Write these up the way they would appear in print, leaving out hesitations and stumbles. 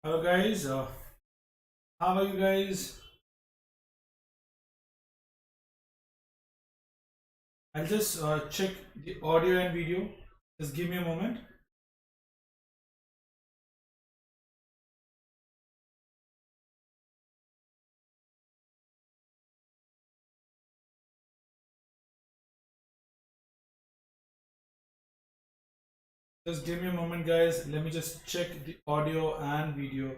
Hello guys, how are you guys? I'll just check the audio and video. Just give me a moment. Just give me a moment, guys. Let me just check the audio and video.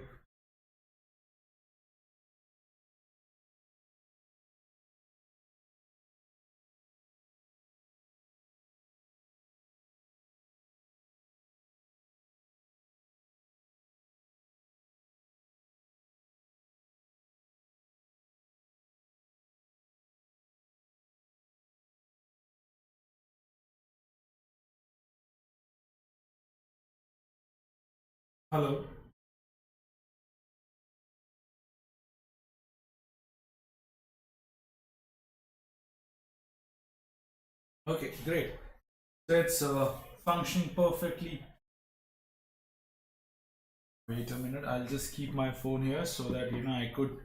Hello. Okay, great. So it's functioning perfectly. Wait a minute. I'll just keep my phone here so that I could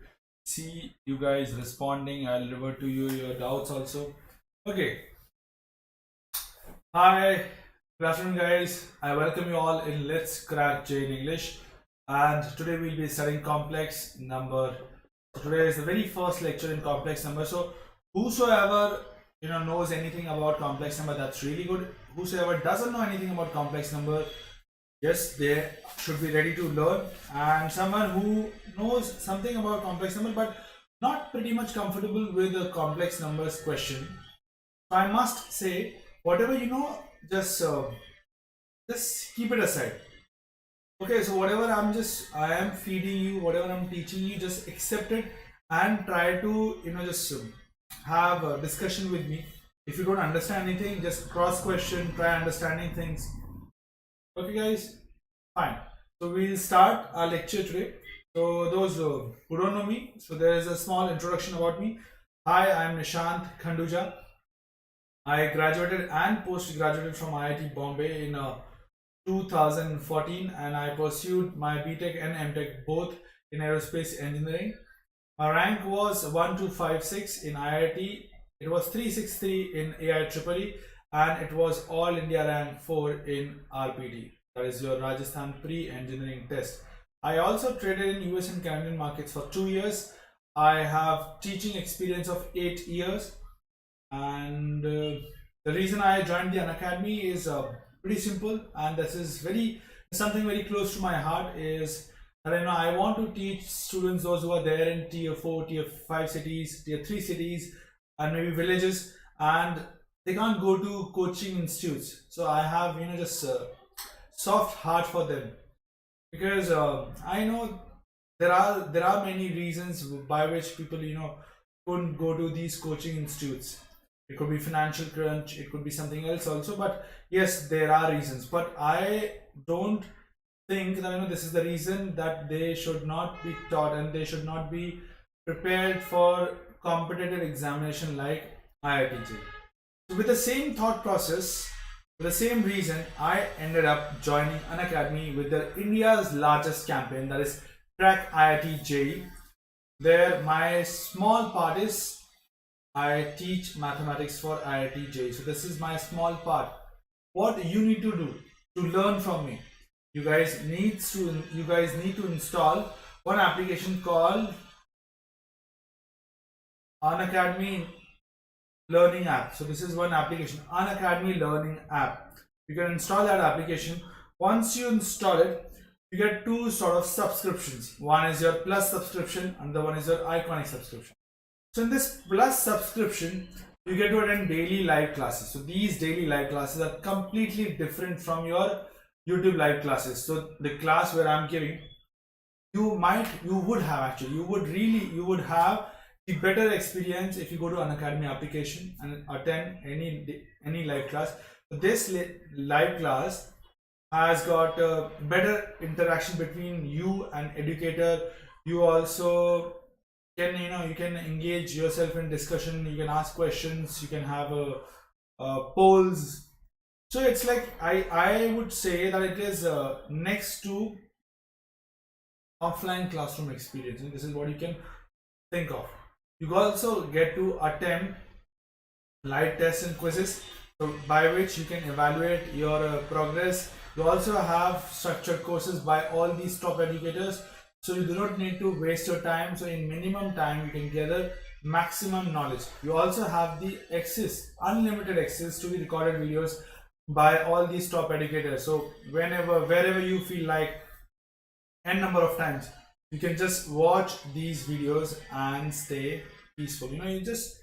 see you guys responding. I'll revert to you your doubts also. Okay. Hi, good afternoon, guys. I welcome you all in Let's Crack J in English. And today we'll be studying complex number. Today is the very first lecture in complex number. So, whosoever knows anything about complex number, that's really good. Whosoever doesn't know anything about complex number, yes, they should be ready to learn. And someone who knows something about complex number but not pretty much comfortable with the complex numbers question. So I must say, whatever just keep it aside. Okay, so whatever I am feeding you, whatever I'm teaching you, just accept it and try to just have a discussion with me. If you don't understand anything, just cross question, try understanding things. Okay, guys, fine. So we'll start our lecture today. So those who don't know me, so there is a small introduction about me. Hi, I'm Nishant Khanduja. I graduated and post-graduated from IIT Bombay in 2014, and I pursued my BTech and MTech both in aerospace engineering. My rank was 1256 in IIT, it was 363 in AIEEE, and it was All India rank 4 in RPT, that is your Rajasthan pre-engineering test. I also traded in US and Canadian markets for 2 years. I have teaching experience of 8 years. And the reason I joined the Unacademy is pretty simple, and this is something very close to my heart. Is that I want to teach students, those who are there in tier 4, tier 5 cities, tier 3 cities, and maybe villages, and they can't go to coaching institutes. So I have just a soft heart for them, because I know there are many reasons by which people couldn't go to these coaching institutes. It could be financial crunch, it could be something else also, but yes, there are reasons. But I don't think that this is the reason that they should not be taught and they should not be prepared for competitive examination like iit-jee. So with the same thought process, for the same reason, I ended up joining Unacademy with the India's largest campaign, that is Crack iit-jee. There my small part is I teach mathematics for iit-jee. So this is my small part. What you need to do to learn from me, you guys need to install one application called Unacademy Learning App. So this is one application, Unacademy Learning App. You can install that application. Once you install it, you get two sort of subscriptions. One is your plus subscription and the one is your iconic subscription. So in this plus subscription, you get to attend daily live classes. So these daily live classes are completely different from your YouTube live classes. So the class where I'm giving, you would have the better experience if you go to Unacademy application and attend any live class. So this live class has got a better interaction between you and Educator. You also can you can engage yourself in discussion, you can ask questions, you can have polls. So it's like I would say that it is next to offline classroom experience. This is what you can think of. You also get to attempt live tests and quizzes, so by which you can evaluate your progress. You also have structured courses by all these top educators, so you do not need to waste your time. So in minimum time you can gather maximum knowledge. You also have the unlimited access to the recorded videos by all these top educators. So wherever you feel like, n number of times, you can just watch these videos and stay peaceful. You just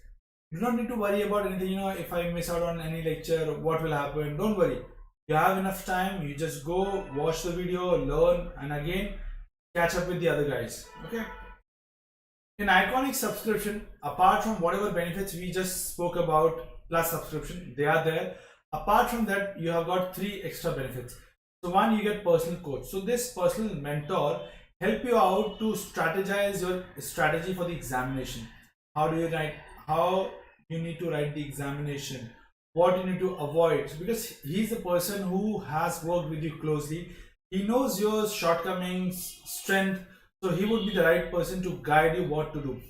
do not need to worry about anything. If I miss out on any lecture, what will happen? Don't worry. You have enough time. You just go watch the video, learn, and again catch up with the other guys. Okay. In Iconic Subscription, apart from whatever benefits we just spoke about plus subscription, they are there. Apart from that, you have got 3 extra benefits. So one, you get personal coach. So this personal mentor help you out to strategize your strategy for the examination. How you need to write the examination, what you need to avoid, because he's the person who has worked with you closely. He knows your shortcomings, strength, so he would be the right person to guide you what to do.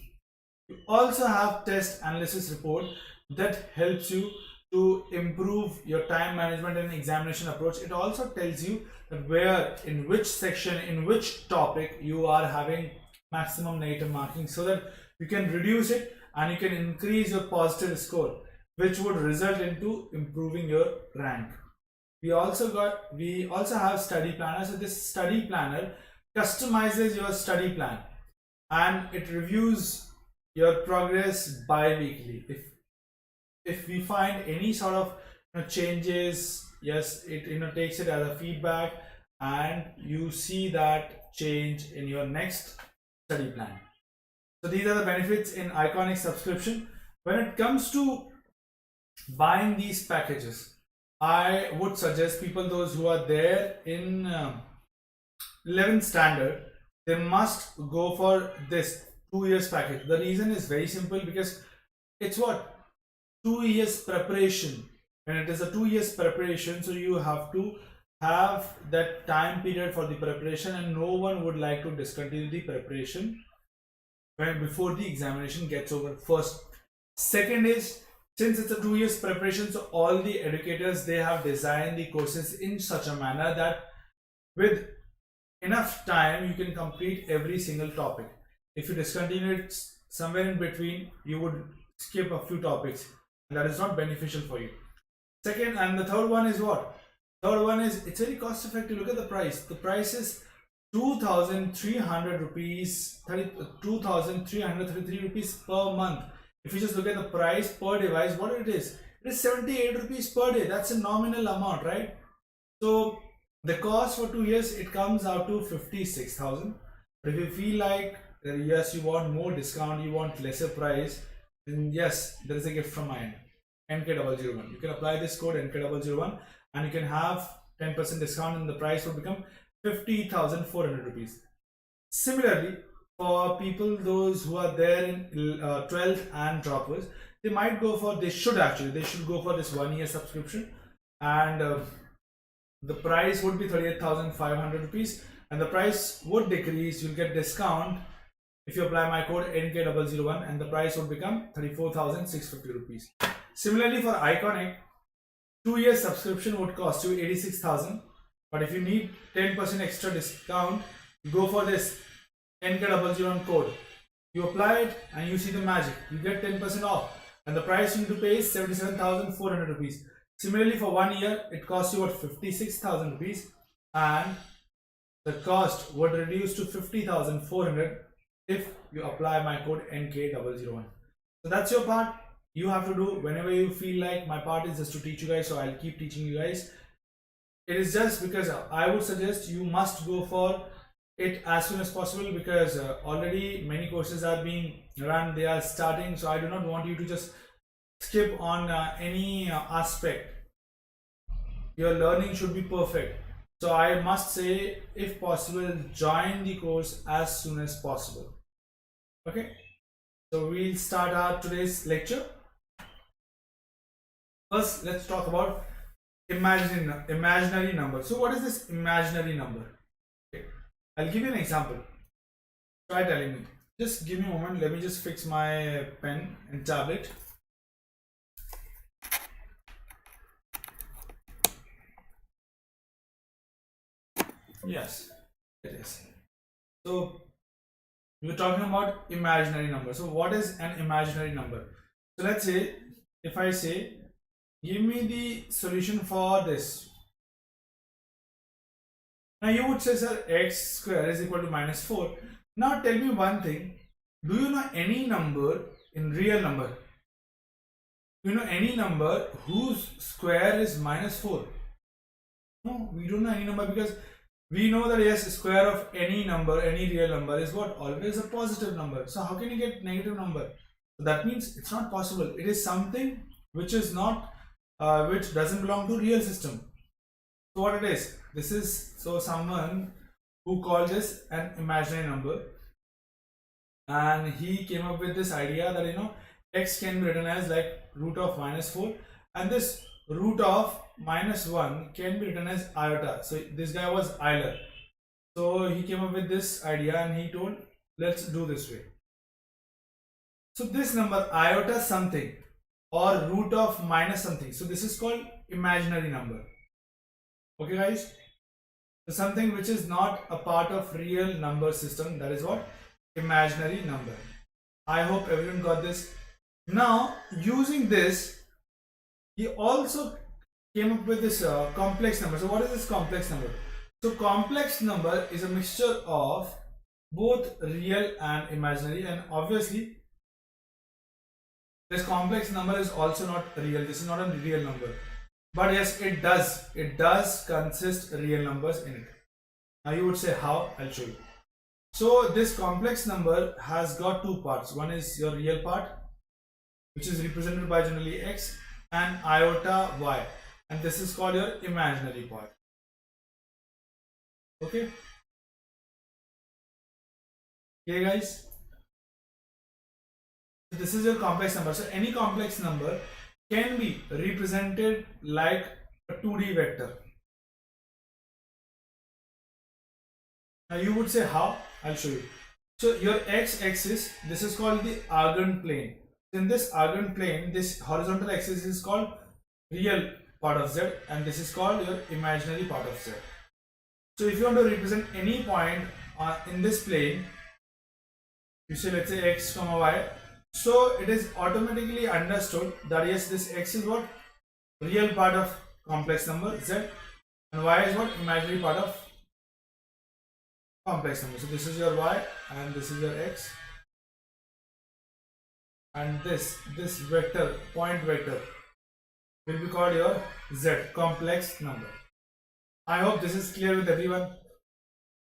You also have test analysis report that helps you to improve your time management and examination approach. It also tells you that where, in which section, in which topic you are having maximum negative marking, so that you can reduce it and you can increase your positive score, which would result into improving your rank. We also have study planner. So this study planner customizes your study plan and it reviews your progress bi-weekly. If we find any sort of changes, yes, it takes it as a feedback and you see that change in your next study plan. So these are the benefits in Iconic Subscription. When it comes to buying these packages, I would suggest people, those who are there in 11th standard, they must go for this 2 years package. The reason is very simple, because it's what? 2 years preparation. When it is a 2 years preparation, so you have to have that time period for the preparation, and no one would like to discontinue the preparation before the examination gets over. First. Second is, since it's a 2 years preparation, so all the educators, they have designed the courses in such a manner that with enough time you can complete every single topic. If you discontinue it somewhere in between, you would skip a few topics, and that is not beneficial for you. Second, and the third one is what? Third one is, it's very cost effective. Look at the price. The price is 2,300 rupees, 2,333 rupees per month. If you just look at the price per device, what it is 78 rupees per day. That's a nominal amount, right? So the cost for 2 years, it comes out to 56,000. But if you feel like yes, you want more discount, you want lesser price, then yes, there is a gift from my end, NK001. You can apply this code NK001 and you can have 10% discount, and the price will become 50,400 rupees. Similarly, for people, those who are there in 12th and droppers, they should go for this 1 year subscription, and the price would be 38,500 rupees, and the price would decrease. You'll get discount if you apply my code NK001, and the price would become 34,650 rupees. Similarly, for Iconic, 2 year subscription would cost you 86,000, but if you need 10% extra discount, you go for this NK001 code. You apply it and you see the magic. You get 10% off, and the price you need to pay is 77,400 rupees. Similarly, for 1 year, it costs you 56,000 rupees, and the cost would reduce to 50,400 if you apply my code NK001. So that's your part. You have to do whenever you feel like. My part is just to teach you guys, so I'll keep teaching you guys. It is just because I would suggest you must go for it as soon as possible, because already many courses are being run, they are starting, so I do not want you to just skip on any aspect. Your learning should be perfect, so I must say, if possible, join the course as soon as possible. Okay, so we'll start our today's lecture. First, let's talk about imaginary number. So what is this imaginary number? Okay. I'll give you an example. Try telling me. Just give me a moment. Let me just fix my pen and tablet. Yes, it is. So we're talking about imaginary number. So what is an imaginary number? So let's say if I say give me the solution for this. Now you would say, sir, x square is equal to -4. Now tell me one thing. Do you know any number in real number? Do you know any number whose square is -4? No, we don't know any number, because we know that yes, square of any number, any real number is what? Always a positive number. So how can you get negative number? So that means it's not possible. It is something which is not, which doesn't belong to real system. So what it is? This is, so someone who called this an imaginary number, and he came up with this idea that x can be written as like root of -4, and this root of -1 can be written as iota. So this guy was Euler. So he came up with this idea and he told, let's do this way. So this number iota something or root of minus something, so this is called imaginary number. Okay guys, so something which is not a part of real number system, that is what? Imaginary number. I hope everyone got this. Now using this, he also came up with this complex number. So what is this complex number? So complex number is a mixture of both real and imaginary, and obviously this complex number is also not real. This is not a real number, but yes, it does consist real numbers in it. Now you would say how? I'll show you. So this complex number has got two parts. One is your real part, which is represented by generally x, and iota y, and this is called your imaginary part. Okay guys, this is your complex number. So any complex number can be represented like a 2D vector. Now you would say how? I'll show you. So your x-axis, this is called the Argand plane. In this Argand plane, this horizontal axis is called real part of z, and this is called your imaginary part of z. So if you want to represent any point in this plane, you say let's say x comma y, so it is automatically understood that yes, this x is what? Real part of complex number z, and y is what? Imaginary part of complex number. So this is your y and this is your x, and this vector, point vector, will be called your z, complex number. I hope this is clear with everyone.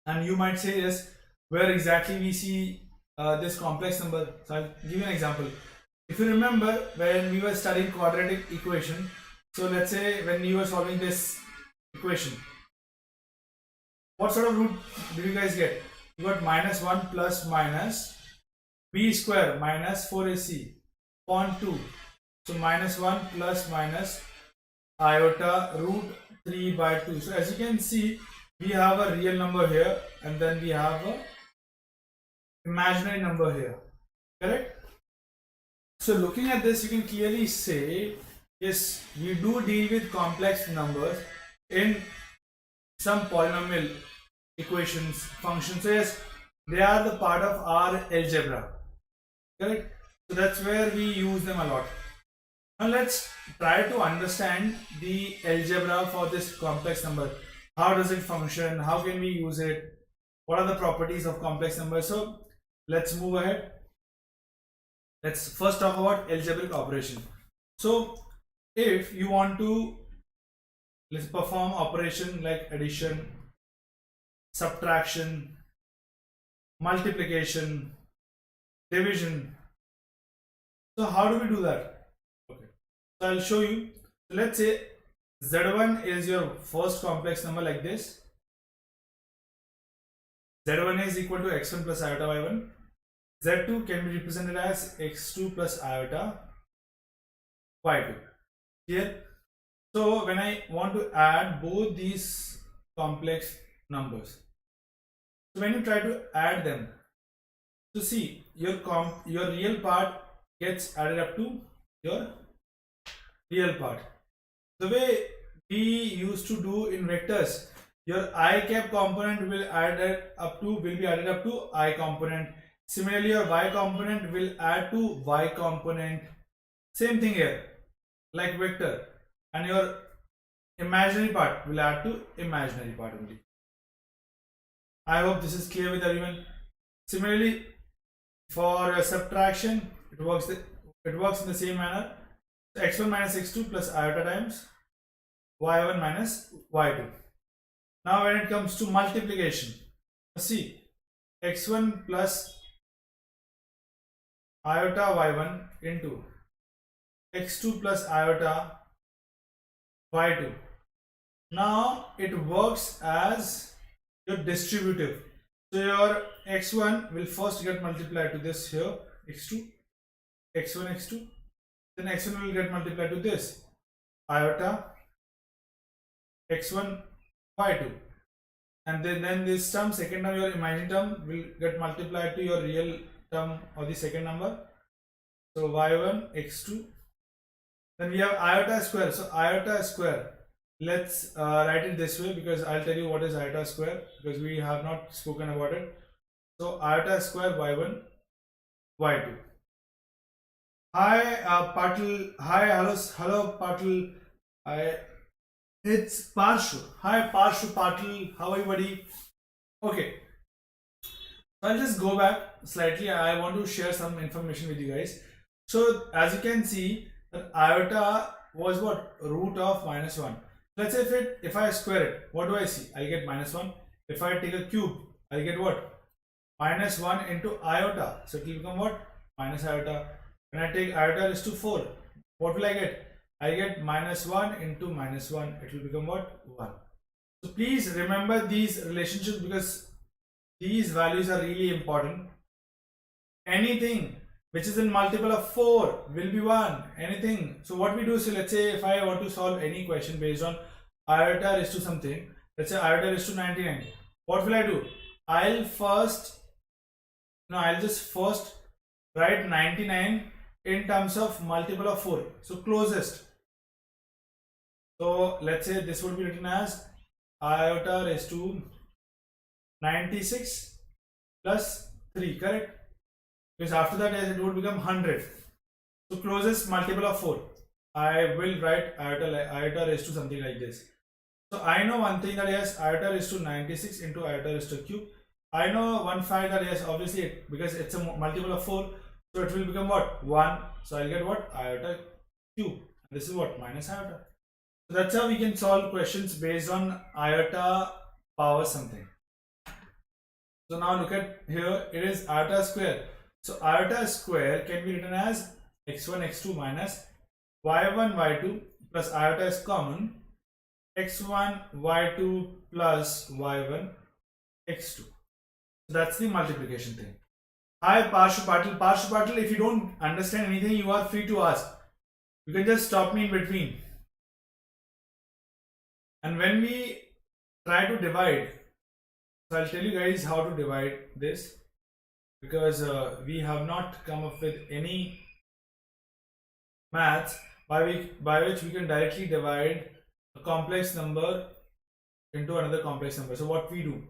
And you might say yes, where exactly we see this complex number. So I'll give you an example. If you remember when we were studying quadratic equation, so let's say when you were solving this equation, what sort of root do you guys get? You got -1 plus minus b square minus 4ac upon 2. So -1 plus minus iota root 3 by 2. So as you can see, we have a real number here, and then we have a imaginary number here, correct? So looking at this, you can clearly say yes, we do deal with complex numbers in some polynomial equations, functions. So yes, they are the part of our algebra, correct? So that's where we use them a lot. Now let's try to understand the algebra for this complex number. How does it function? How can we use it? What are the properties of complex numbers? So let's move ahead. Let's first talk about algebraic operation. So if you want to, let's perform operation like addition, subtraction, multiplication, division. So how do we do that? Okay, so I'll show you. So let's say z1 is your first complex number like this. z1 is equal to x1 plus iota y1. z2 can be represented as x2 plus iota y2. Here, so when I want to add both these complex numbers, so when you try to add them, So see, your real part gets added up to your real part. The way we used to do in vectors, your I cap component will be added up to I component. Similarly, your y component will add to y component. Same thing here, like vector, and your imaginary part will add to imaginary part only. I hope this is clear with everyone. Similarly, for subtraction, it works in the same manner. So x1 minus x2 plus iota times y1 minus y2. Now when it comes to multiplication, see, x1 plus iota y1 into x2 plus iota y2. Now it works as your distributive. So your x1 will first get multiplied to this here, x2, x1, x2. Then x1 will get multiplied to this, iota x1, y2. And then this term, second term, your imaginary term, will get multiplied to your real term or the second number. So y1, x2. Then we have iota square. So iota square, let's write it this way, because I'll tell you what is iota square, because we have not spoken about it. So iota square y1, y2. Hi Patil. Hi, hello Patil. It's Parshu. Hi Parshu, Patil. How are you, buddy? Okay. So I'll just go back slightly. I want to share some information with you guys. So as you can see, that iota was what? Root of -1. Let's say if I square it, what do I see? I get -1. If I take a cube, I get what? -1 into iota. So it will become what? Minus iota. When I take iota raised to 4, what will I get? I get -1 into -1. It will become what? 1. So please remember these relationships, because these values are really important. Anything which is in multiple of 4 will be 1. Anything. So what we do, so let's say if I want to solve any question based on iota raised to something, let's say iota raised to 99. What will I do? I'll just first write 99 in terms of multiple of 4. So closest. So let's say this would be written as iota raised to 96 plus 3, correct? Because after that it would become 100. So closest multiple of 4. I will write iota raised to something like this. So I know one thing, that yes, iota raised to 96 into iota raised to cube. I know one fact, that yes, obviously because it's a multiple of 4, so it will become what? 1. So I'll get what? Iota cube. This is what? Minus iota. So that's how we can solve questions based on iota power something. So now look at here, it is iota square. So iota square can be written as x1, x2 minus y1, y2 plus iota is common, x1, y2 plus y1, x2. So that's the multiplication thing. Hi Parshu Patil. Parshu Patil, if you don't understand anything, you are free to ask. You can just stop me in between. And when we try to divide, so I'll tell you guys how to divide this, because we have not come up with any maths by which we can directly divide a complex number into another complex number. So what we do?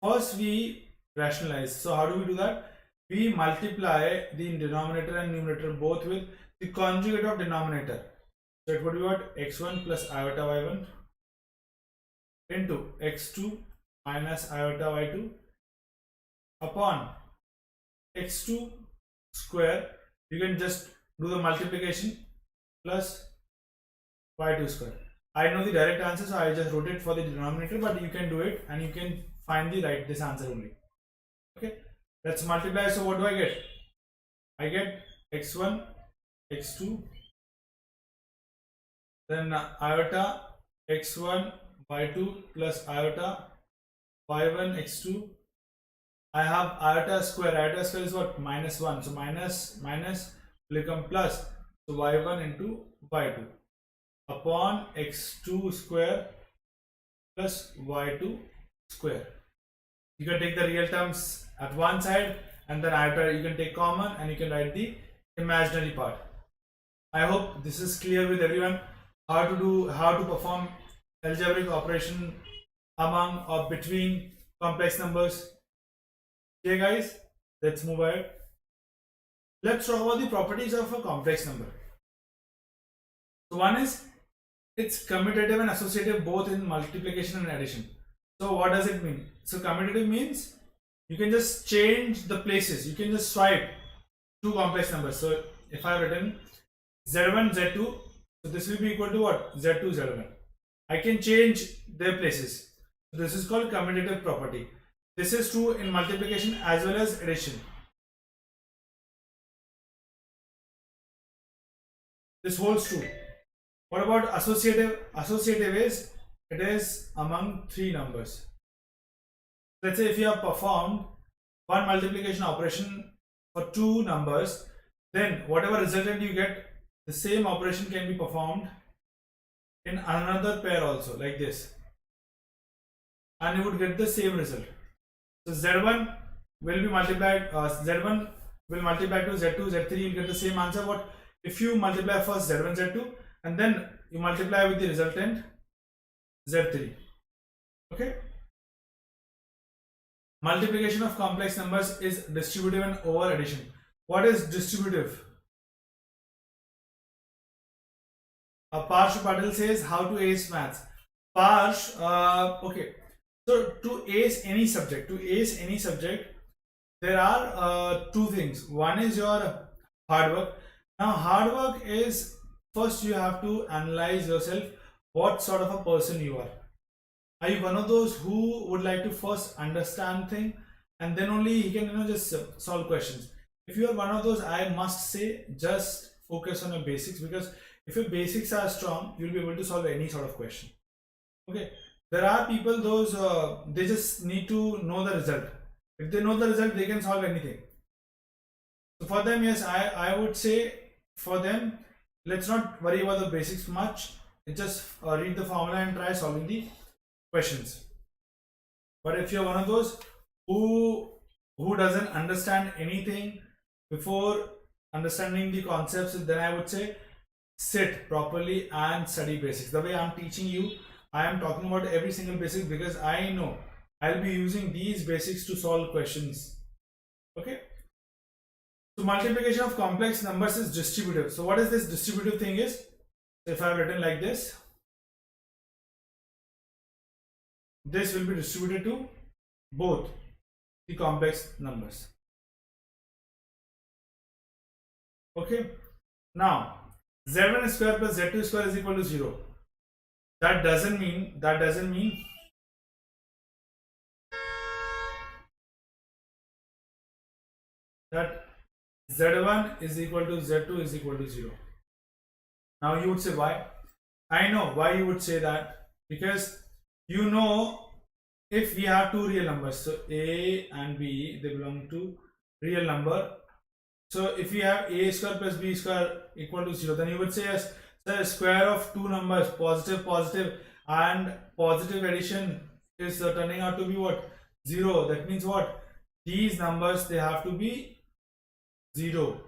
First we rationalize. So how do we do that? We multiply the denominator and numerator both with the conjugate of denominator. So it would be what? x1 plus iota y1 into x2 minus iota y2 upon x2 square. You can just do the multiplication plus y2 square. I know the direct answer, so I just wrote it for the denominator, but you can do it and you can find this answer only. Okay, let's multiply. So what do I get? I get x1, x2, then iota x1, y2 plus iota y1, x2. I have iota square. Iota square is what? -1. So minus will become plus. So y1 into y2 upon x2 square plus y2 square. You can take the real terms at one side and then iota you can take common and you can write the imaginary part. I hope this is clear with everyone how to perform algebraic operation among or between complex numbers. Okay guys, let's move ahead. Let's talk about the properties of a complex number. So one is it's commutative and associative both in multiplication and addition. So what does it mean? So commutative means you can just change the places. You can just swipe two complex numbers. So if I have written z1, z2, so this will be equal to what? z2, z1. I can change their places. So this is called commutative property. This is true in multiplication as well as addition. This holds true. What about associative? Associative is it is among three numbers. Let's say if you have performed one multiplication operation for two numbers, then whatever resultant you get, the same operation can be performed in another pair also, like this, and you would get the same result. So z1 will be multiplied, z1 will multiply to z2, z3, you get the same answer. What if you multiply first z1, z2 and then you multiply with the resultant z3? Okay. Multiplication of complex numbers is distributive and over addition. What is distributive? Parsh Patel says how to ace maths. Parsh, okay. So to ace any subject, there are two things. One is your hard work. Now hard work is first you have to analyze yourself what sort of a person you are. Are you one of those who would like to first understand things and then only he can just solve questions? If you are one of those, I must say just focus on your basics, because if your basics are strong, you'll be able to solve any sort of question. Okay, there are people those they just need to know the result. If they know the result, they can solve anything. So for them, yes, I would say for them, let's not worry about the basics much. Just read the formula and try solving the questions. But if you're one of those who doesn't understand anything before understanding the concepts, then I would say sit properly and study basics. The way I'm teaching you, I am talking about every single basic because I know I'll be using these basics to solve questions. Okay. So multiplication of complex numbers is distributive. So what is this distributive thing is? So if I've written like this will be distributed to both the complex numbers. Okay. Now z1 square plus z2 square is equal to 0. That doesn't mean that z1 is equal to z2 is equal to 0. Now you would say why? I know why you would say that, because you know if we have two real numbers, so a and b, they belong to real number. So if we have a square plus b square equal to 0, then you would say yes, the square of two numbers, positive and positive addition is turning out to be what? 0. That means what? These numbers, they have to be 0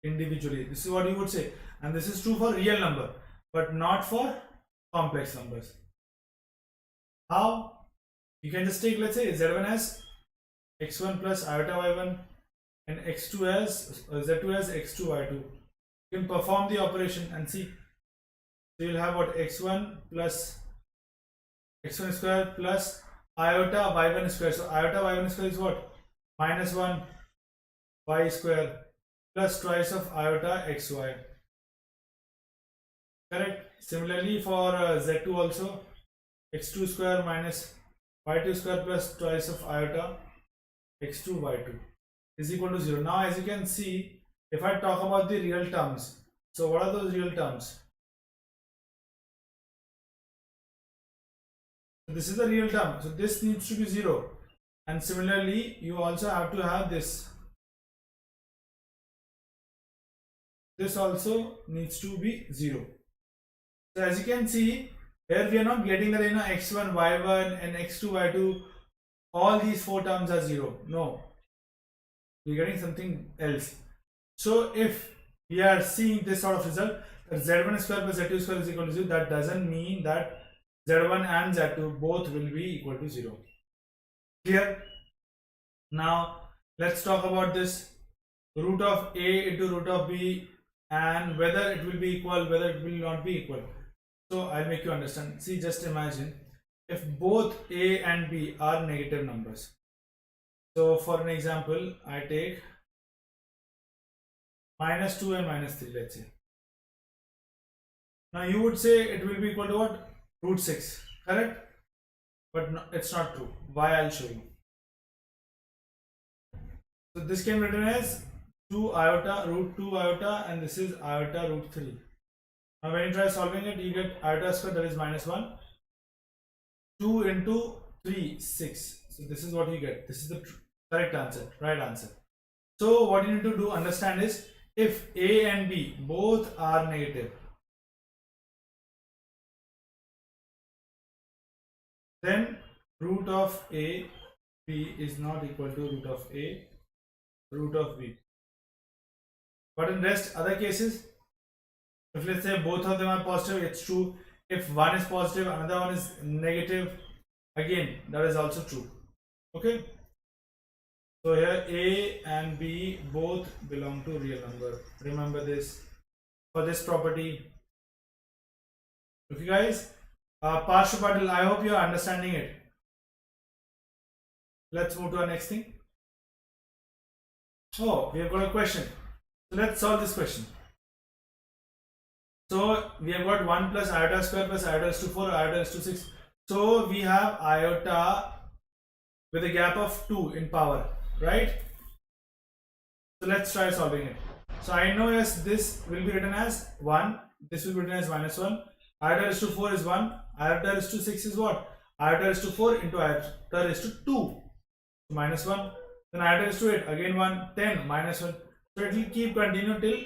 individually. This is what you would say, and this is true for real number but not for complex numbers. How? You can just take, let's say, z1 as x1 plus iota y1 and x2 as z2 as x2 y2. You can perform the operation and see. So you'll have what? X1 plus x1 square plus iota y1 square. So iota y1 square is what? Minus 1 y square plus twice of iota xy. Correct. Similarly for z2 also, x2 square minus y2 square plus twice of iota x2 y2 is equal to 0. Now as you can see, if I talk about the real terms, so what are those real terms? This is the real term, so this needs to be 0, and similarly you also have to have this. This also needs to be 0. So as you can see, here we are not getting that x1 y1 and x2 y2, all these four terms are 0. No, we're getting something else. So if we are seeing this sort of result, that z1 square plus z2 square is equal to 0, that doesn't mean that z1 and z2 both will be equal to 0. Clear? Now let's talk about this root of a into root of b and whether it will be equal, whether it will not be equal. So I'll make you understand. See, just imagine if both a and b are negative numbers. So for an example, I take -2 and -3, let's say. Now you would say it will be equal to what? Root 6, correct? But no, it's not true. Why? I'll show you. So this can be written as 2 iota root 2 iota, and this is iota root 3. Now when you try solving it, you get iota square, that is -1. 2 into 3, 6. So this is what you get. This is the correct answer, right answer. So what you need to do understand is, if a and b both are negative, then root of a b is not equal to root of a root of b. But in rest other cases, if let's say both of them are positive, it's true. If one is positive, another one is negative, again that is also true. Okay, so here a and b both belong to real number. Remember this for this property. Okay guys, partial partial, I hope you are understanding it. Let's move to our next thing. Oh, we have got a question. So let's solve this question. So we have got 1 plus iota square plus iota is to 4, iota is to 6. So we have iota with a gap of 2 in power, right? So let's try solving it. So I know, yes, this will be written as 1, this will be written as -1. Iota is to 4 is 1, iota is to 6 is what? Iota is to 4 into iota is to 2. So -1. Then iota is to 8, again 1, 10, -1. So it will keep continue till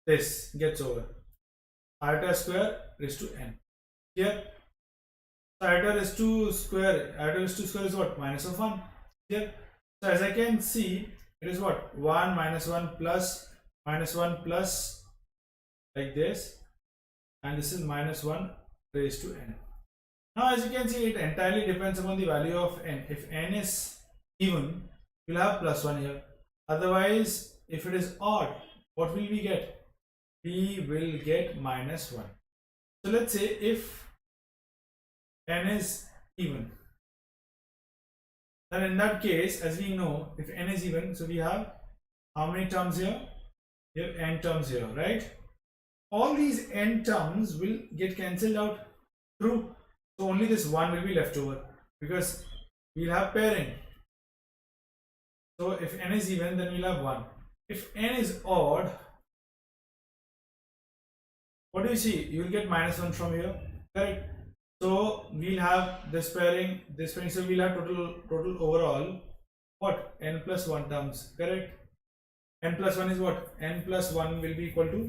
this gets over. Iota square is to n. Here, so iota is to square. Iota is to square is what? -1. Here, so as I can see, it is what? 1 -1 plus -1 plus like this, and this is -1 raised to n. Now, as you can see, it entirely depends upon the value of n. If n is even, we'll have +1 here. Otherwise, if it is odd, what will we get? We will get -1. So let's say if n is even, then in that case, as we know, if n is even, so we have how many terms here? We have n terms here, right? All these n terms will get cancelled out. True. So only this 1 will be left over because we'll have pairing. So if n is even, then we'll have 1. If n is odd, what do you see? You will get -1 from here, correct? So we'll have this pairing, this pairing. So we'll have total overall what? N plus 1 terms, correct? N plus 1 is what? N plus 1 will be equal to,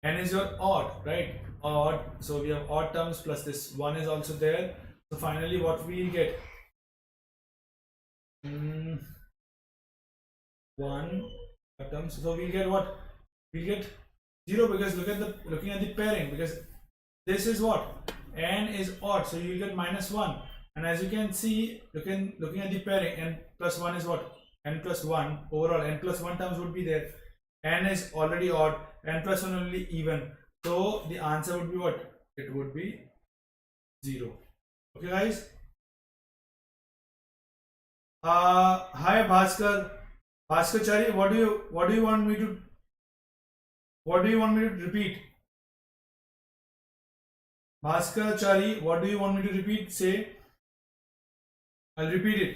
n is your odd, right? Odd. So we have odd terms plus this 1 is also there. So finally what we'll get? 1 terms. So we'll get what? We'll get 0 because looking at the pairing, because this is what? N is odd, so you will get -1. And as you can see, looking at the pairing, n plus 1 is what? N plus 1 overall, n plus 1 terms would be there. N is already odd, n plus 1 only even. So the answer would be what? It would be 0. Okay guys? Hi Bhaskar. Bhaskar Chari, what do you want me to repeat? Bhaskar Chari, what do you want me to repeat? Say, I'll repeat it.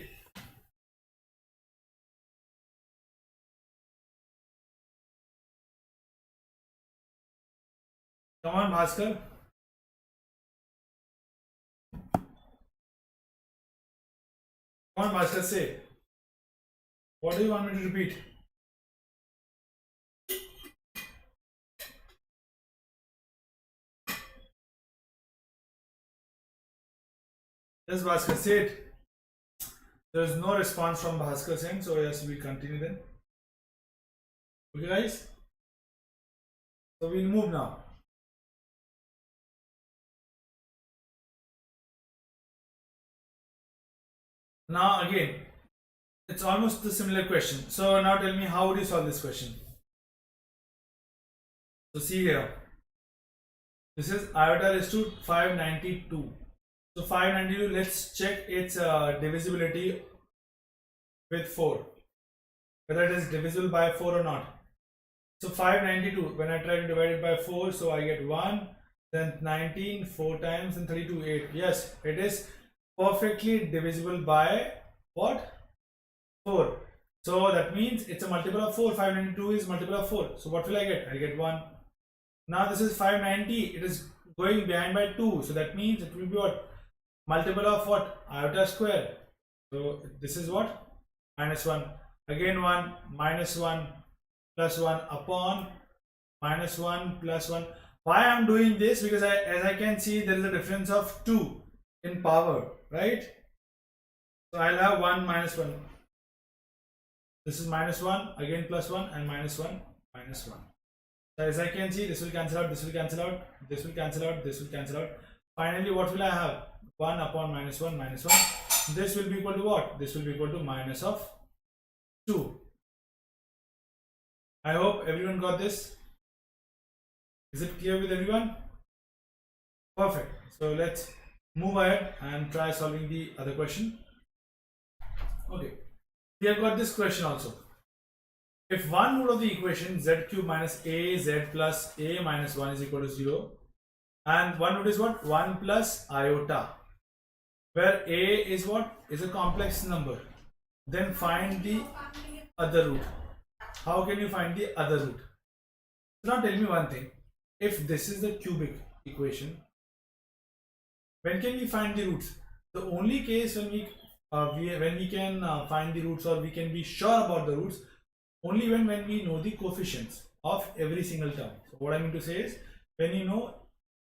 Come on, Bhaskar. Come on, Bhaskar, say. What do you want me to repeat? Yes, Bhaskar, say it. There's no response from Bhaskar's end, so yes, we continue then. Okay, guys. So we'll move now. Now again, it's almost the similar question. So now tell me, how would you solve this question? So see here, this is iota raised to 592. So 592, let's check its divisibility with 4, whether it is divisible by 4 or not. So 592, when I try to divide it by 4, so I get 1, then 19, 4 times, and 32, 8. Yes, it is perfectly divisible by what? 4. So that means it's a multiple of 4. 592 is multiple of 4. So what will I get? I get 1. Now this is 590. It is going behind by 2. So that means it will be what? Multiple of what? Iota square. So this is what? Minus 1. Again 1, minus 1, plus 1 upon minus 1 plus 1. Why I am doing this? Because as I can see, there is a difference of 2 in power, right? So I'll have 1 minus 1. This is minus 1, again plus 1, and minus 1, minus 1. So as I can see, this will cancel out, this will cancel out, this will cancel out, this will cancel out. Finally, what will I have? 1 upon minus 1, minus 1. This will be equal to what? This will be equal to minus of 2. I hope everyone got this. Is it clear with everyone? Perfect. So let's move ahead and try solving the other question. Okay. We have got this question also. If one root of the equation z cube minus az plus a minus 1 is equal to 0, and one root is what? 1 plus iota, where a is what? Is a complex number, then find the other root. How can you find the other root? Now tell me one thing. If this is the cubic equation, when can we find the roots? The only case when we can find the roots, or we can be sure about the roots, only when we know the coefficients of every single term. So what I mean to say is, when you know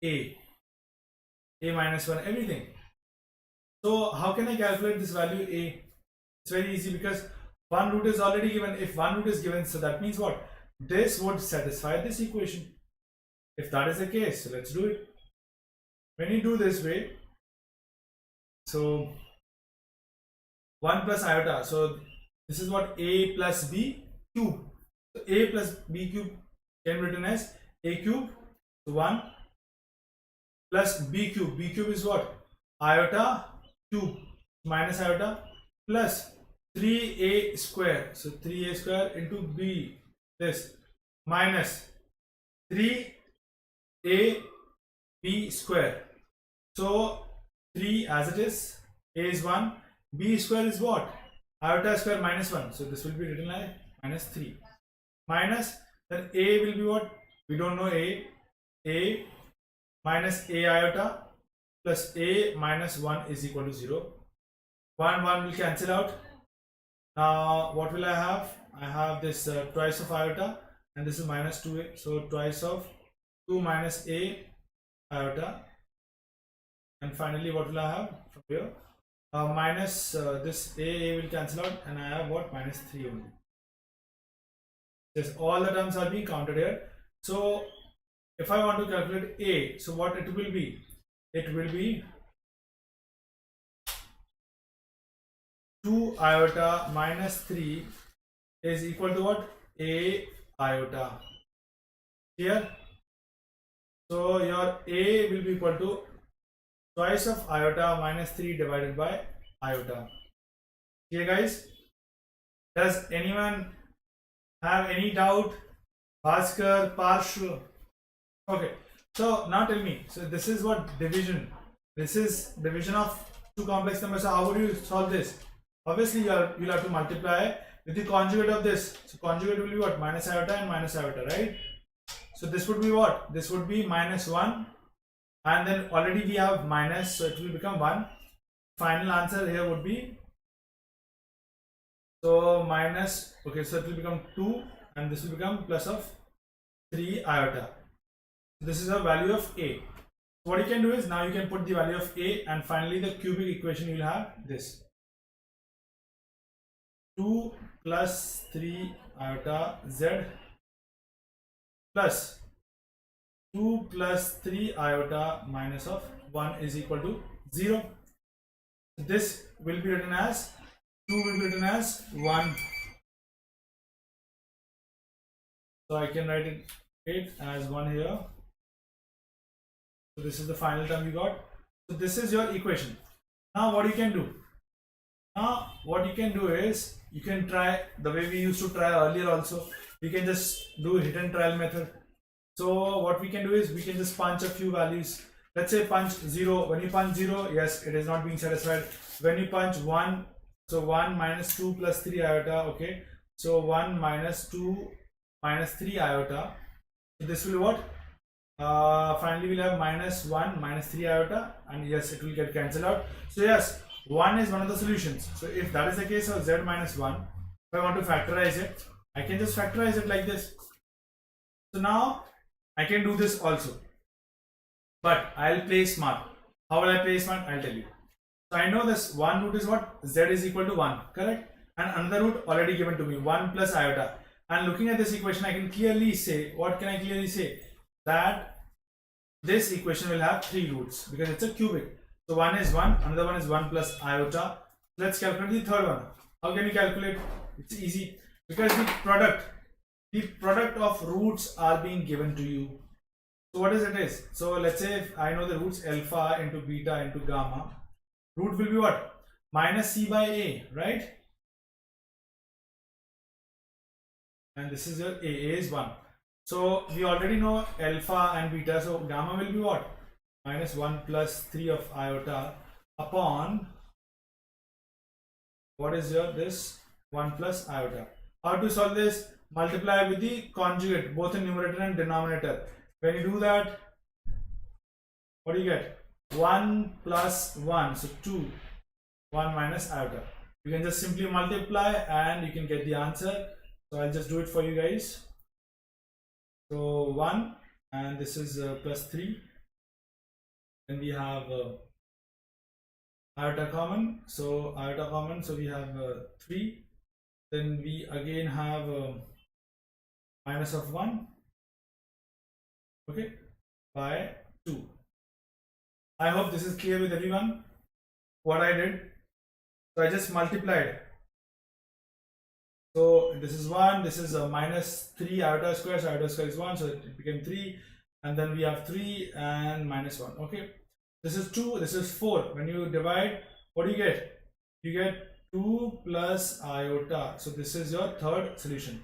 a minus 1, everything. So how can I calculate this value a? It's very easy, because one root is already given. If one root is given, so that means what? This would satisfy this equation. If that is the case, so let's do it. When you do this way, so 1 plus iota, so this is what? A plus b cube. So a plus b cube can be written as a cube, so 1 plus b cube. B cube is what? Iota cube minus iota plus 3a square. So 3a square into b, this, minus 3a b square. So 3 as it is, a is 1, b square is what? Iota square minus 1. So this will be written like minus 3. Minus, then a will be what? We don't know a minus a iota plus a minus 1 is equal to 0. 1 will cancel out. Now what will I have? I have this twice of iota, and this is minus 2a. So twice of 2 minus a iota. And finally, what will I have from here? Minus this a will cancel out, and I have what? Minus 3 only. Yes, all the terms are being counted here. So if I want to calculate a, so what it will be? It will be 2 iota minus 3 is equal to what? A iota. Here, so your a will be equal to twice of iota minus 3 divided by iota. Here guys, does anyone have any doubt? Bhaskar, Parshu? Okay, so now tell me, so this is what? Division. This is division of two complex numbers. So how would you solve this? Obviously you'll have to multiply with the conjugate of this. So conjugate will be what? Minus iota and minus iota, right? So this would be what? This would be minus 1, and then already we have minus, so it will become 1. Final answer here would be, so minus, okay, so it will become 2, and this will become plus of 3 iota. This is a value of a. What you can do is, now you can put the value of a, and finally the cubic equation you will have this. 2 plus 3 iota z plus 2 plus 3 iota minus of 1 is equal to 0. This will be written as 2 will be written as 1. So I can write it as 1 here. So this is the final term you got. So this is your equation. Now what you can do? Now what you can do is you can try the way we used to try earlier also. You can just do hit and trial method. So what we can do is we can just punch a few values. Let's say punch 0. When you punch 0, yes, it is not being satisfied. When you punch 1, so 1 minus 2 plus 3 iota, okay. So 1 minus 2 minus 3 iota. So this will be what? Finally we'll have minus 1 minus 3 iota, and yes, it will get cancelled out. So yes, 1 is one of the solutions. So if that is the case of z minus 1, if I want to factorize it, I can just factorize it like this. So now I can do this also, but I'll play smart. How will I play smart? I'll tell you. So I know this one root is what? Z is equal to 1, correct? And another root already given to me, 1 plus iota. And looking at this equation, I can clearly say, what can I clearly say? That this equation will have 3 roots because it's a cubic. So one is 1, another one is 1 plus iota. Let's calculate the third one. How can we calculate? It's easy because the product of roots are being given to you. So what is it is? So let's say if I know the roots alpha into beta into gamma, root will be what? Minus c by a, right? And this is your a is 1. So we already know alpha and beta, so gamma will be what? Minus 1 plus 3 of iota upon what is your this 1 plus iota. How to solve this? Multiply with the conjugate both in numerator and denominator. When you do that, what do you get? 1 plus 1, so 2, 1 minus iota. You can just simply multiply and you can get the answer. So I'll just do it for you guys. So 1, and this is plus 3. Then we have iota common. So iota common, so we have 3. Then we again have minus of 1, okay, by 2. I hope this is clear with everyone what I did. So I just multiplied. So this is 1, this is a minus 3 iota square, so iota square is 1, so it became 3, and then we have 3 and minus 1. Okay, this is 2, this is 4. When you divide, what do you get? You get 2 plus iota. So this is your third solution.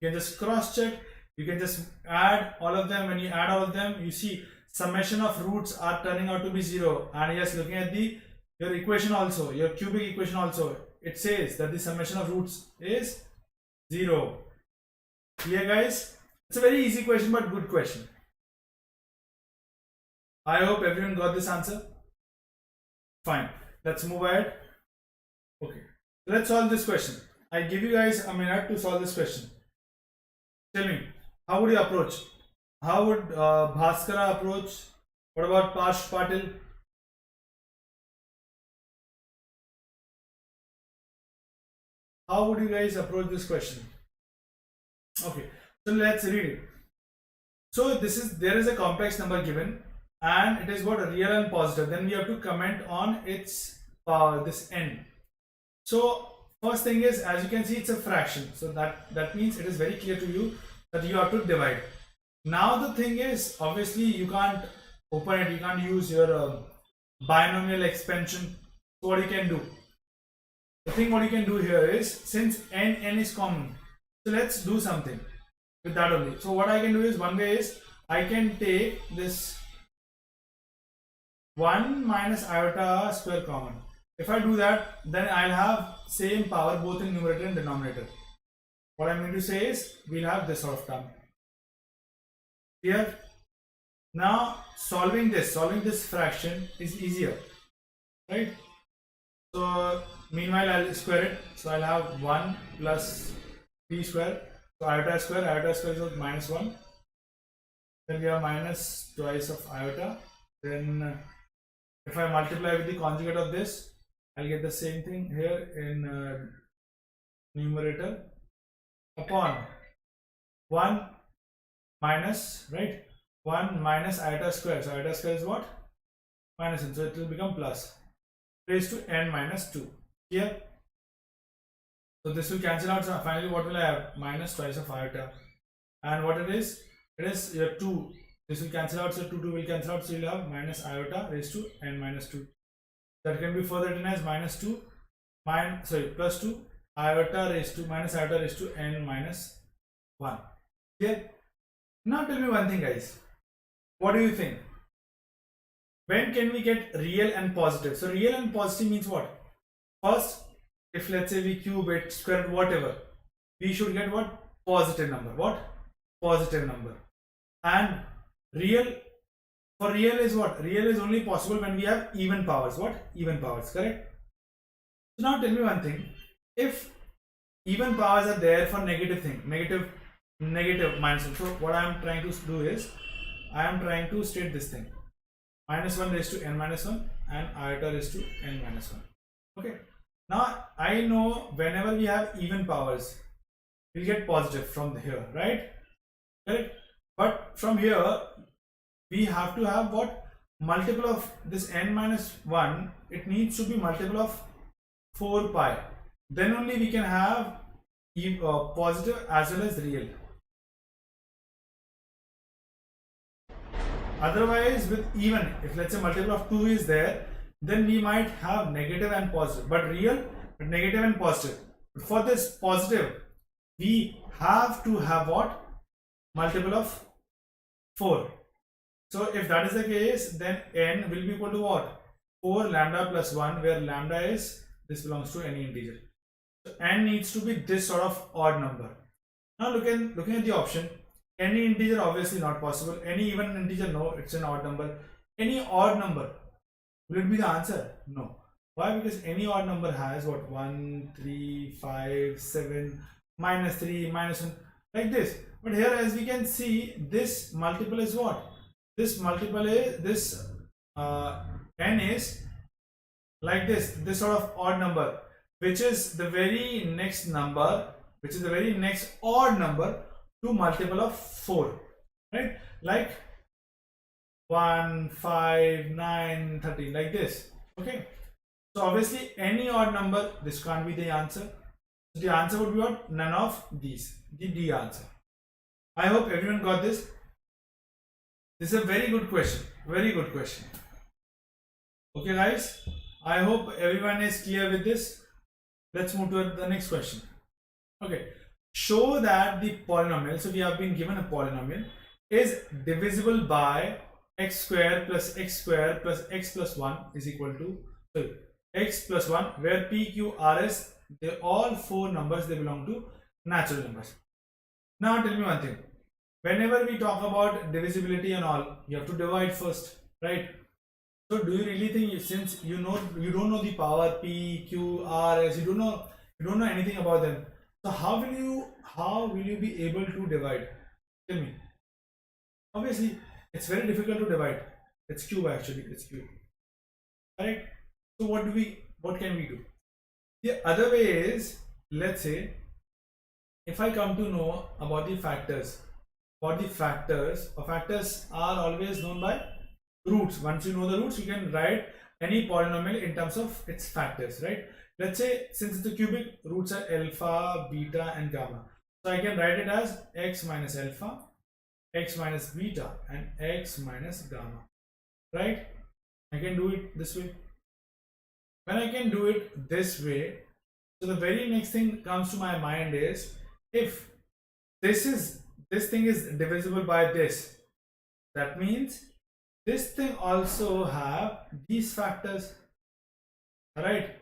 You can just cross check, you can just add all of them. When you add all of them, you see summation of roots are turning out to be 0. And yes, looking at your equation also, your cubic equation also, it says that the summation of roots is 0. Clear, guys? It's a very easy question, but good question. I hope everyone got this answer. Fine, let's move ahead. Okay, let's solve this question. I give you guys a minute to solve this question. Tell me, how would you approach? How would Bhaskara approach? What about Pash Patil? How would you guys approach this question? Okay, so let's read it. So there is a complex number given, and it is what, real and positive. Then we have to comment on its this end. So first thing is, as you can see, it's a fraction. So that means it is very clear to you that you have to divide. Now the thing is, obviously you can't open it. You can't use your binomial expansion. So what you can do? The thing what you can do here is, since n is common, so let's do something with that only. So what I can do is, one way is I can take this 1 minus iota square common. If I do that, then I'll have same power both in numerator and denominator. What I'm going to say is, we'll have this sort of term. Here, now solving this fraction is easier, right? So meanwhile, I'll square it. So I'll have 1 plus p square. So iota square is minus 1. Then we have minus twice of iota. Then if I multiply with the conjugate of this, I'll get the same thing here in numerator upon 1 minus, right, 1 minus iota square. So iota square is what? Minus n. So it will become plus raised to n minus 2. Here. So this will cancel out. So finally, what will I have? Minus twice of iota. And what it is? It is your 2. This will cancel out. So 2 will cancel out. So you'll have minus iota raised to n minus 2. That can be further written as minus 2, plus 2 iota raised to minus iota raised to n minus 1. Here. Now tell me one thing, guys. What do you think? When can we get real and positive? So real and positive means what? First, if let's say we cube it, square it, whatever, we should get what? Positive number. What? Positive number. And real, for real is what? Real is only possible when we have even powers. What? Even powers, correct? So now tell me one thing. If even powers are there for negative thing, negative minus 1. So what I am trying to do is, I am trying to state this thing. Minus 1 raised to n minus 1 and iota raised to n minus 1. Okay. Now I know whenever we have even powers, we'll get positive from here, right? Correct? But from here, we have to have what? Multiple of this n minus 1, it needs to be multiple of 4 pi. Then only we can have positive as well as real. Otherwise, with even, if let's say multiple of 2 is there, then we might have negative and positive, but real, but negative and positive. But for this positive, we have to have what? Multiple of 4. So if that is the case, then n will be equal to what? 4 lambda plus 1, where lambda is, this belongs to any integer. So n needs to be this sort of odd number. Now looking at the option, any integer obviously not possible. Any even integer, no, it's an odd number. Any odd number, will it be the answer? No. Why? Because any odd number has what? 1, 3, 5, 7, minus 3, minus 1, like this. But here, as we can see, this multiple is what? This multiple is, this n is like this sort of odd number, which is the very next number, which is the very next odd number to multiple of 4, right? Like 1, 5, 9, 13, like this. Okay. So obviously any odd number, this can't be the answer. So the answer would be what? None of these. The D answer. I hope everyone got this. This is a very good question. Very good question. Okay, guys. I hope everyone is clear with this. Let's move to the next question. Okay. Show that the polynomial, so we have been given a polynomial, is divisible by x square plus x square plus x plus 1 is equal to x plus 1, where p, q, r, s, they all 4 numbers, they belong to natural numbers. Now tell me one thing. Whenever we talk about divisibility and all, you have to divide first, right? So do you really think, since you don't know the power p, q, r, s, you don't know anything about them, so how will you be able to divide? Tell me. Obviously, it's very difficult to divide. It's cube actually. It's cube. Right? So what can we do? The other way is, let's say, if I come to know about the factors, factors are always known by roots. Once you know the roots, you can write any polynomial in terms of its factors, right? Let's say, since it's a cubic, roots are alpha, beta, and gamma. So I can write it as x minus alpha, x minus beta, and x minus gamma, right? I can do it this way. When I can do it this way, so the very next thing comes to my mind is, if this thing is divisible by this, that means this thing also have these factors, right?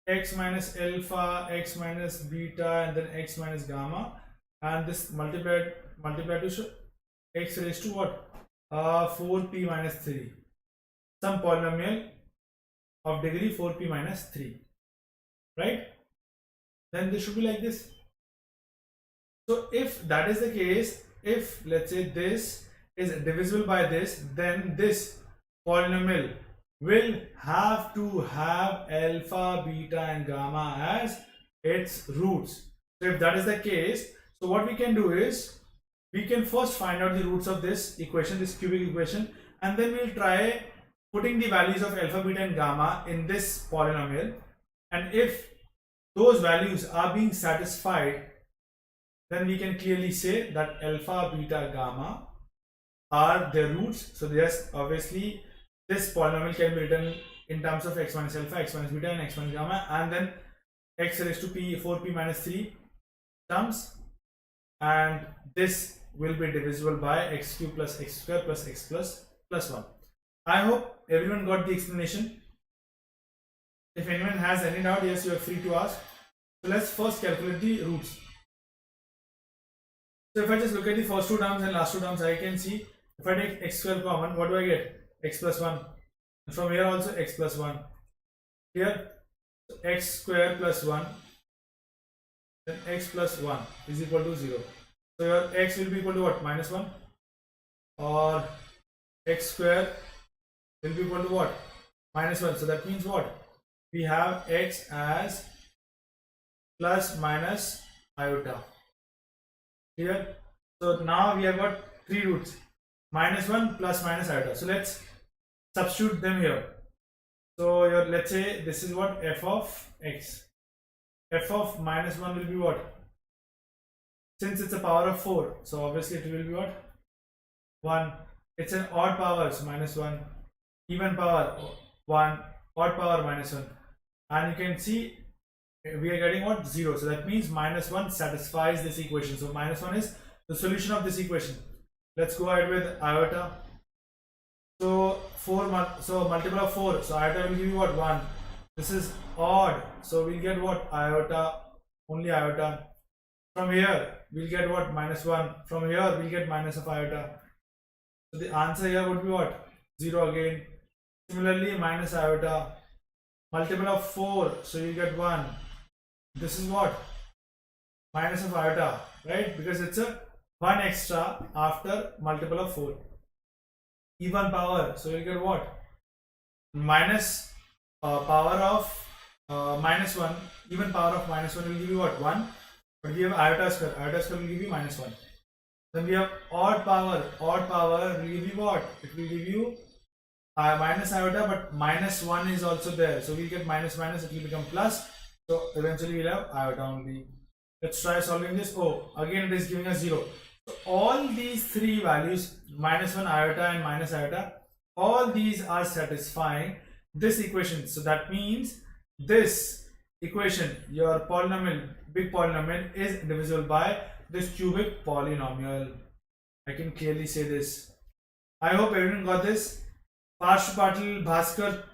X minus alpha, x minus beta, and then x minus gamma, and this multiplied to x raised to what? 4p minus 3. Some polynomial of degree 4p minus 3, right? Then this should be like this. So if that is the case, if let's say this is divisible by this, then this polynomial will have to have alpha, beta, and gamma as its roots. So if that is the case, so what we can do is we can first find out the roots of this equation, this cubic equation, and then we'll try putting the values of alpha, beta and gamma in this polynomial, and if those values are being satisfied, then we can clearly say that alpha, beta, gamma are their roots. So yes, obviously this polynomial can be written in terms of x minus alpha, x minus beta and x minus gamma, and then x raised to p 4p minus 3 terms, and this will be divisible by x cube plus x square plus x plus 1. I hope everyone got the explanation. If anyone has any doubt, yes, you are free to ask. So let's first calculate the roots. So if I just look at the first two terms and last two terms, I can see if I take x square common, what do I get? X plus 1. And from here also x plus 1. Here, so x square plus 1, then x plus 1 is equal to 0. So your x will be equal to what? Minus 1, or x square will be equal to what? Minus 1. So that means what? We have x as plus minus iota. Here, so now we have got three roots: minus 1 plus minus iota. So let's substitute them here. So your, let's say this is what? F of x. F of minus 1 will be what? Since it's a power of 4, so obviously it will be what? 1. It's an odd power, so minus 1. Even power 1, odd power minus 1. And you can see we are getting what? 0. So that means minus 1 satisfies this equation. So minus 1 is the solution of this equation. Let's go ahead with iota. So multiple of 4. So iota will give you what? 1. This is odd. So we'll get what? Iota. Only iota. From here we'll get what? Minus 1. From here we'll get minus of iota. So the answer here would be what? 0 again. Similarly, minus iota. Multiple of 4. So you get 1. This is what? Minus of iota, right? Because it's a 1 extra after multiple of 4. Even power. So you get what? Minus power of minus 1. Even power of minus 1 will give you what? 1. But we have iota square. Iota square will give you minus 1. Then we have odd power. Odd power will give you what? It will give you minus iota, but minus 1 is also there. So we get minus minus, it will become plus. So eventually we'll have iota only. Let's try solving this. Oh, again it is giving us 0. So all these three values, minus 1 iota and minus iota, all these are satisfying this equation. So that means this equation, your polynomial, big polynomial, is divisible by this cubic polynomial. I can clearly say this. I hope everyone got this. Parshu Patil, Bhaskar,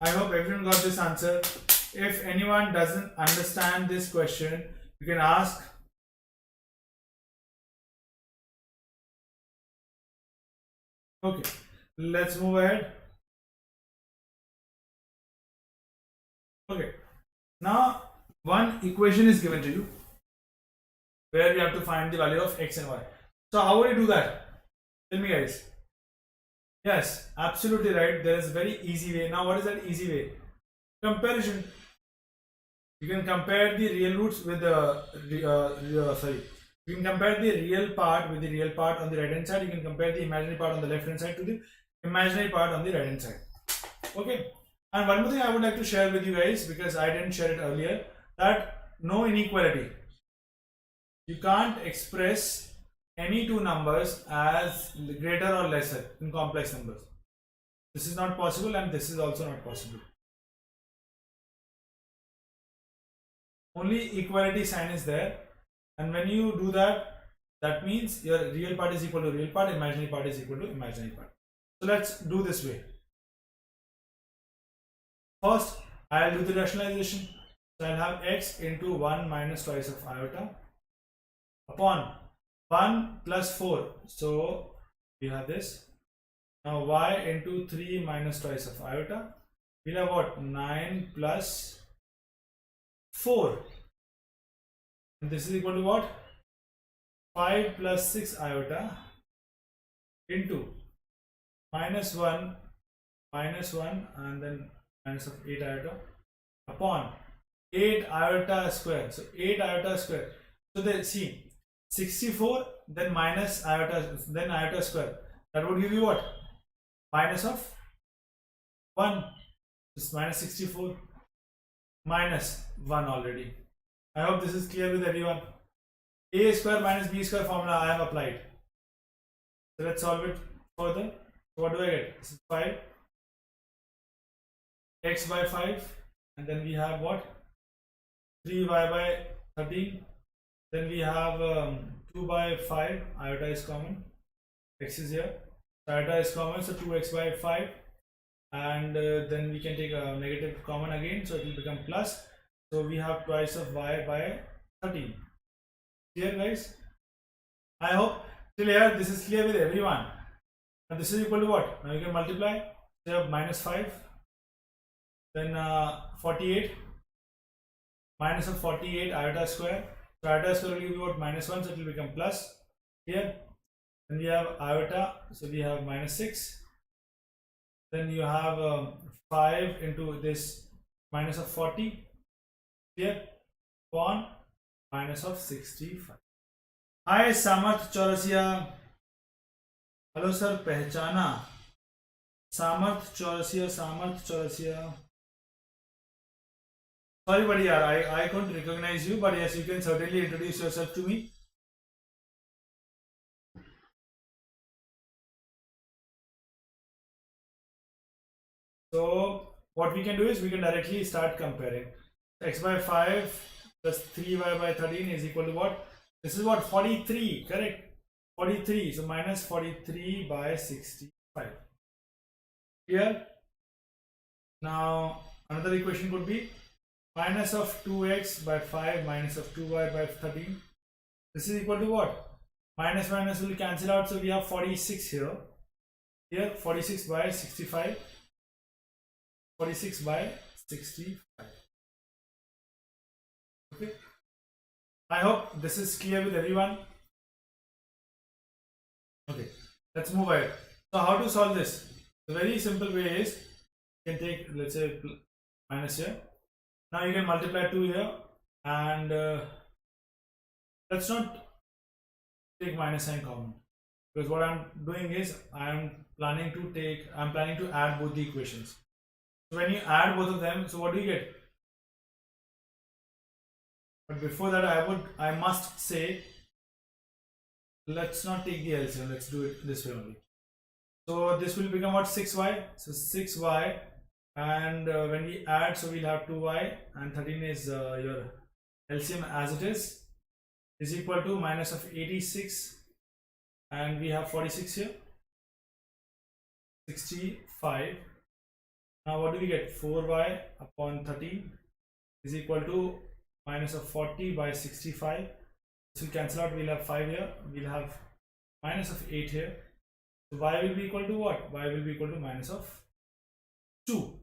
I hope everyone got this answer. If anyone doesn't understand this question, you can ask. Okay, let's move ahead. Okay, now one equation is given to you where you have to find the value of x and y. So how would you do that? Tell me, guys. Yes, absolutely right. There is a very easy way. Now what is that easy way? Comparison. You can compare the real roots with the you can compare the real part with the real part on the right hand side. You can compare the imaginary part on the left hand side to the imaginary part on the right hand side. Okay. And one more thing I would like to share with you guys, because I didn't share it earlier, that no inequality. You can't express any two numbers as greater or lesser in complex numbers. This is not possible, and this is also not possible. Only equality sign is there, and when you do that, that means your real part is equal to real part, imaginary part is equal to imaginary part. So let's do this way. First, I'll do the rationalization. So I'll have x into 1 minus twice of iota upon 1 plus 4. So we have this. Now y into 3 minus twice of iota. We'll have what? 9 plus 4. And this is equal to what? 5 plus 6 iota into minus 1 and then minus of 8 iota upon 8 iota square. So 8 iota square. So then see 64, then minus iota, then iota square. That would give you what? Minus of 1. Just minus 64 minus 1 already. I hope this is clear with everyone. A square minus b square formula I have applied. So let's solve it further. So what do I get? This is 5 x by 5, and then we have what? 3y by 13. Then we have 2 by 5. Iota is common. X is here. So iota is common. So 2x by 5. And then we can take a negative common again. So it will become plus. So we have twice of y by 13. Clear, guys? I hope till here this is clear with everyone. Now this is equal to what? Now you can multiply. So you have minus 5. Then 48. Minus of 48 iota square. So iota square will give you what? Minus 1. So it will become plus. Here. Then we have iota. So we have minus 6. Then you have 5 into this minus of 40. Here. Upon minus of 65. Hi Samarth Chaurasia. Hello sir, पहचाना. Samarth Chaurasia. Sorry buddy, I couldn't recognize you, but yes, you can certainly introduce yourself to me. So what we can do is we can directly start comparing. X by 5 plus 3y by 13 is equal to what? This is what? 43, correct? 43. So minus 43 by 65. Here. Now another equation could be minus of 2x by 5 minus of 2y by 13. This is equal to what? Minus minus will cancel out. So we have 46 here. Here 46 by 65. 46 by 65. Okay. I hope this is clear with everyone. Okay, let's move ahead. So how to solve this? The very simple way is you can take, let's say, minus here. Now you can multiply 2 here, and let's not take minus sign common, because what I'm doing is I'm planning to add both the equations. So when you add both of them, so what do you get? But before that, I must say, let's not take the LCM, let's do it this way only. So this will become what? 6y. So 6y, and when we add, so we'll have 2y, and 13 is your LCM as it is equal to minus of 86, and we have 46 here, 65. Now what do we get? 4y upon 13 is equal to minus of 40 by 65. This will cancel out. We'll have 5 here. We'll have minus of 8 here. So y will be equal to what? Y will be equal to minus of 2.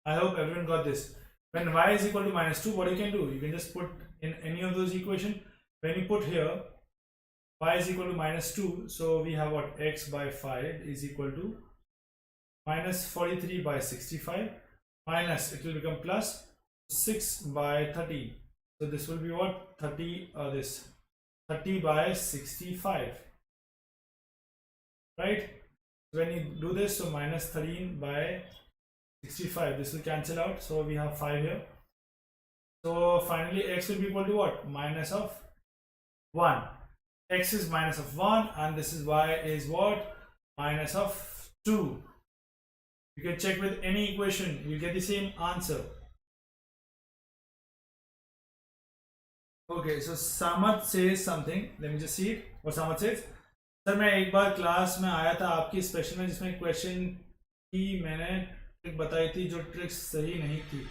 I hope everyone got this. When y is equal to minus 2, what you can do? You can just put in any of those equations. When you put here y is equal to minus 2, so we have what? X by 5 is equal to minus 43 by 65 minus, it will become plus 6 by 13. So this will be what? 30 by 65, right? When you do this, so minus 13 by 65, this will cancel out. So we have 5 here. So finally x will be equal to what? Minus of 1. X is minus of 1, and this is y is what? Minus of 2. You can check with any equation, you get the same answer. Okay, so Samarth says something. Let me just see it. What Samarth says. Sir मैं एक बार class में आया था आपकी special में, जिसमें question की मैंने ट्रिक बताई थी जो ट्रिक सही नहीं थी.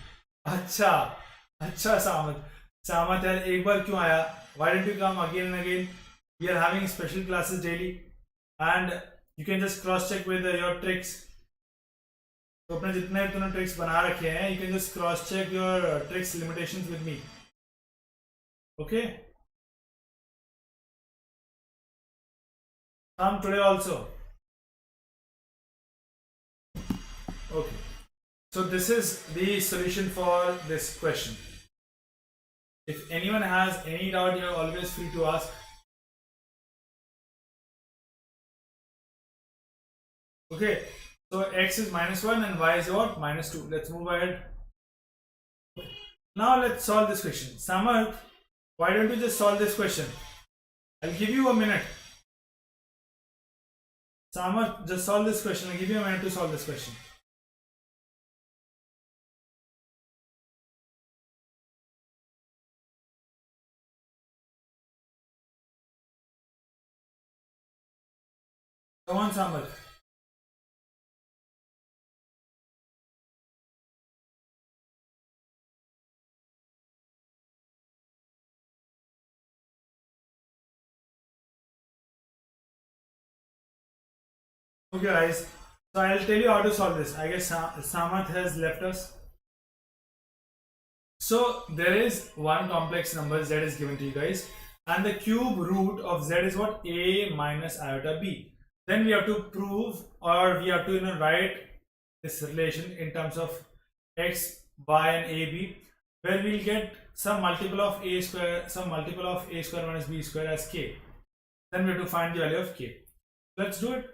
अच्छा सामत यार, एक बार क्यों आया? Why don't you come again and again? We are having special classes daily, and you can just cross check with your tricks. तो अपने जितने तूने ट्रिक्स बना रखे हैं, you can just cross check your tricks limitations with me. Okay. Come today also. Okay. So this is the solution for this question. If anyone has any doubt, you're always free to ask. Okay, so x is -1 and y is what? -2. Let's move ahead. Now let's solve this question. Samarth, why don't you just solve this question? I'll give you a minute. Samarth, just solve this question. I'll give you a minute to solve this question. Come on, Samarth. Okay, guys. So I'll tell you how to solve this. I guess Samarth has left us. So there is one complex number z is given to you guys, and the cube root of z is what? A minus iota b. Then we have to prove, or we have to write this relation in terms of x, y, and ab, where we'll get some multiple of a square, minus b square as k. Then we have to find the value of k. Let's do it.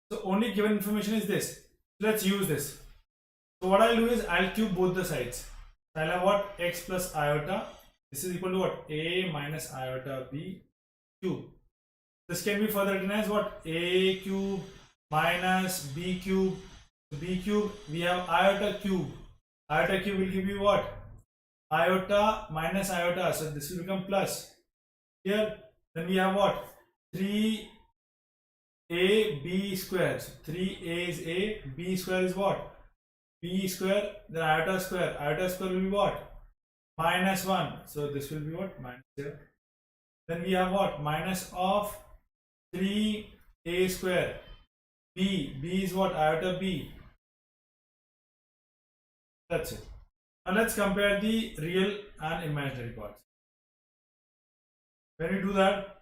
So only given information is this. Let's use this. So what I'll do is I'll cube both the sides. I'll have what? X plus iota. This is equal to what? A minus iota b cube. This can be further written as what? A cube minus b cube. B cube, we have iota cube. Iota cube will give you what? Iota minus iota. So this will become plus. Here, then we have what? 3 a b square. So 3a is a, b square is what? B square, then iota square. Iota square will be what? -1. So this will be what? -0. Then we have what? Minus of 3a square. B is what? Iota b. That's it. Now let's compare the real and imaginary parts. When we do that,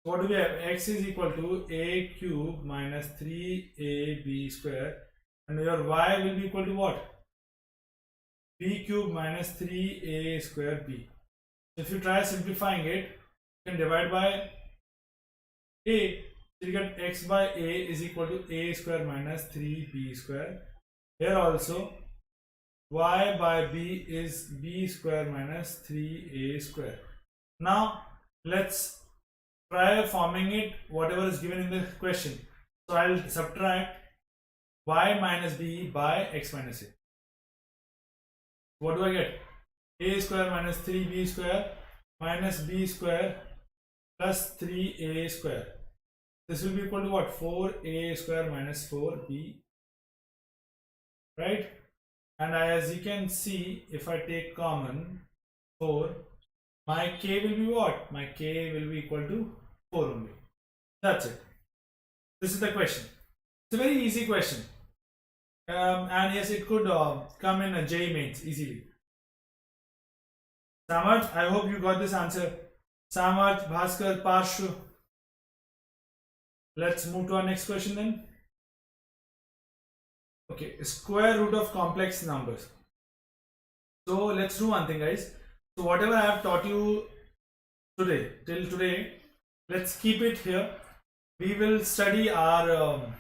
what do we have? X is equal to a cube minus 3ab square, and your y will be equal to what? B cube minus 3a square b. If you try simplifying it, you can divide by a. So you get x by a is equal to a square minus 3b square. Here also y by b is b square minus 3a square. Now let's try forming it whatever is given in the question. So I'll subtract y minus b by x minus a. What do I get? A square minus 3b square minus b square plus 3a square. This will be equal to what? 4a square minus 4b. Right? And as you can see, if I take common 4, my k will be what? My k will be equal to 4 only. That's it. This is the question. It's a very easy question. And yes, it could come in a JEE Maths easily. Samarth, I hope you got this answer. Samarth, Bhaskar, Parshu. Let's move to our next question then. Okay, square root of complex numbers. So let's do one thing, guys. So whatever I have taught you today, till today, let's keep it here. We will study our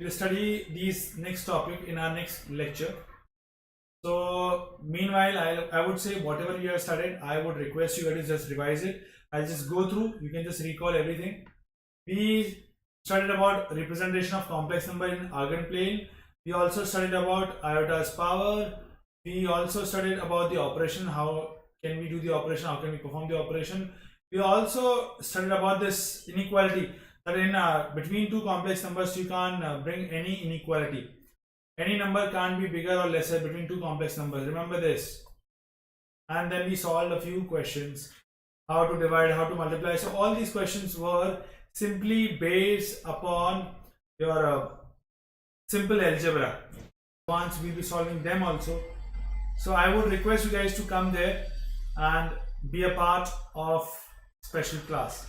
we'll study these next topic in our next lecture. So meanwhile, I would say whatever you have studied, I would request you guys to just revise it. I'll just go through. You can just recall everything. We studied about representation of complex number in Argand plane. We also studied about iota's power. We also studied about the operation. How can we do the operation? How can we perform the operation? We also studied about this inequality, that in between two complex numbers you can't bring any inequality. Any number can't be bigger or lesser between two complex numbers. Remember this. And then we solved a few questions. How to divide, how to multiply. So all these questions were simply based upon your simple algebra. Once we'll be solving them also. So I would request you guys to come there and be a part of special class.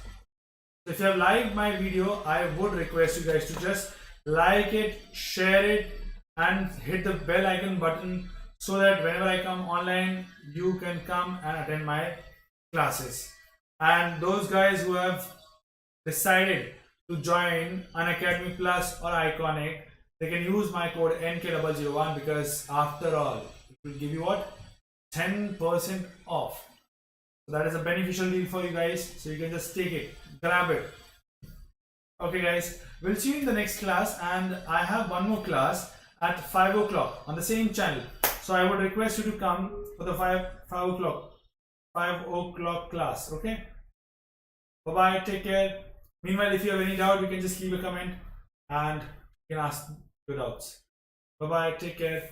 So if you have liked my video, I would request you guys to just like it, share it, and hit the bell icon button so that whenever I come online, you can come and attend my classes. And those guys who have decided to join Unacademy Plus or Iconic, they can use my code NK001, because after all, it will give you what? 10% off. So that is a beneficial deal for you guys. So you can just take it, grab it. Okay guys, we'll see you in the next class, and I have one more class at 5 o'clock on the same channel. So I would request you to come for the 5 o'clock class. Okay, bye bye, take care. Meanwhile, if you have any doubt, you can just leave a comment and you can ask your doubts. Bye bye, take care.